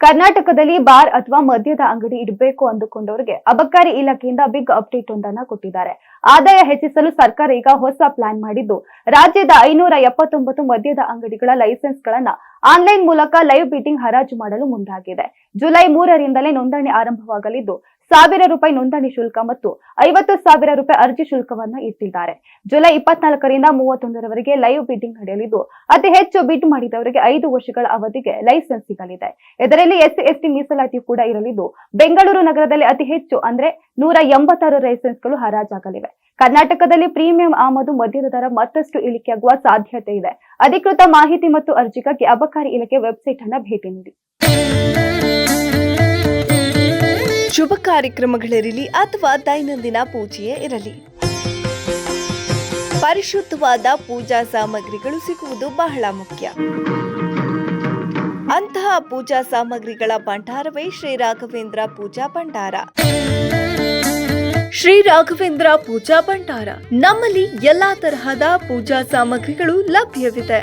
ಕರ್ನಾಟಕದಲ್ಲಿ ಬಾರ್ ಅಥವಾ ಮದ್ಯದ ಅಂಗಡಿ ಇಡಬೇಕು ಅಂದುಕೊಂಡವರಿಗೆ ಅಬಕಾರಿ ಇಲಾಖೆಯಿಂದ ಬಿಗ್ ಅಪ್ಡೇಟ್ ಒಂದನ್ನ ಕೊಟ್ಟಿದ್ದಾರೆ. ಆದಾಯ ಹೆಚ್ಚಿಸಲು ಸರ್ಕಾರ ಈಗ ಹೊಸ ಪ್ಲಾನ್ ಮಾಡಿದ್ದು, ರಾಜ್ಯದ 579 ಮದ್ಯದ ಅಂಗಡಿಗಳ ಲೈಸೆನ್ಸ್ ಗಳನ್ನ ಆನ್ಲೈನ್ ಮೂಲಕ ಲೈವ್ ಬೀಟಿಂಗ್ ಹರಾಜು ಮಾಡಲು ಮುಂದಾಗಿದೆ. ಜುಲೈ 3ರಿಂದಲೇ ನೋಂದಣಿ ಆರಂಭವಾಗಲಿದ್ದು, ₹1,000 ನೋಂದಣಿ ಶುಲ್ಕ ಮತ್ತು ₹50,000 ಅರ್ಜಿ ಶುಲ್ಕವನ್ನ ಇಟ್ಟಿದ್ದಾರೆ. ಜುಲೈ 24ರಿಂದ 31ರವರೆಗೆ ಲೈವ್ ಬಿಡ್ಡಿಂಗ್ ನಡೆಯಲಿದ್ದು, ಅತಿ ಹೆಚ್ಚು ಬಿಡ್ ಮಾಡಿದವರಿಗೆ 5 ವರ್ಷಗಳ ಅವಧಿಗೆ ಲೈಸೆನ್ಸ್ ಸಿಗಲಿದೆ. ಇದರಲ್ಲಿ SC/ST ಮೀಸಲಾತಿ ಕೂಡ ಇರಲಿದ್ದು, ಬೆಂಗಳೂರು ನಗರದಲ್ಲಿ ಅತಿ ಹೆಚ್ಚು ಅಂದ್ರೆ 186 ಲೈಸೆನ್ಸ್ಗಳು ಹರಾಜಾಗಲಿವೆ. ಕರ್ನಾಟಕದಲ್ಲಿ ಪ್ರೀಮಿಯಂ ಆಮದು ಮದ್ಯದ ದರ ಮತ್ತಷ್ಟು ಇಳಿಕೆಯಾಗುವ ಸಾಧ್ಯತೆ ಇದೆ. ಅಧಿಕೃತ ಮಾಹಿತಿ ಮತ್ತು ಅರ್ಜಿಗಾಗಿ ಅಬಕಾರಿ ಇಲಾಖೆ ವೆಬ್ಸೈಟ್ ಅನ್ನು ಭೇಟಿ ನೀಡಿ. ಶುಭ ಕಾರ್ಯಕ್ರಮಗಳಿರಲಿ ಅಥವಾ ದೈನಂದಿನ ಪೂಜೆಯೇ ಇರಲಿ, ಪರಿಶುದ್ಧವಾದ ಪೂಜಾ ಸಾಮಗ್ರಿಗಳು ಸಿಗುವುದು ಬಹಳ ಮುಖ್ಯ. ಅಂತಹ ಪೂಜಾ ಸಾಮಗ್ರಿಗಳ ಭಂಡಾರವೇ ಶ್ರೀ ರಾಘವೇಂದ್ರ ಪೂಜಾ ಭಂಡಾರ. ಶ್ರೀ ರಾಘವೇಂದ್ರ ಪೂಜಾ ಭಂಡಾರ, ನಮ್ಮಲ್ಲಿ ಎಲ್ಲಾ ತರಹದ ಪೂಜಾ ಸಾಮಗ್ರಿಗಳು ಲಭ್ಯವಿದೆ.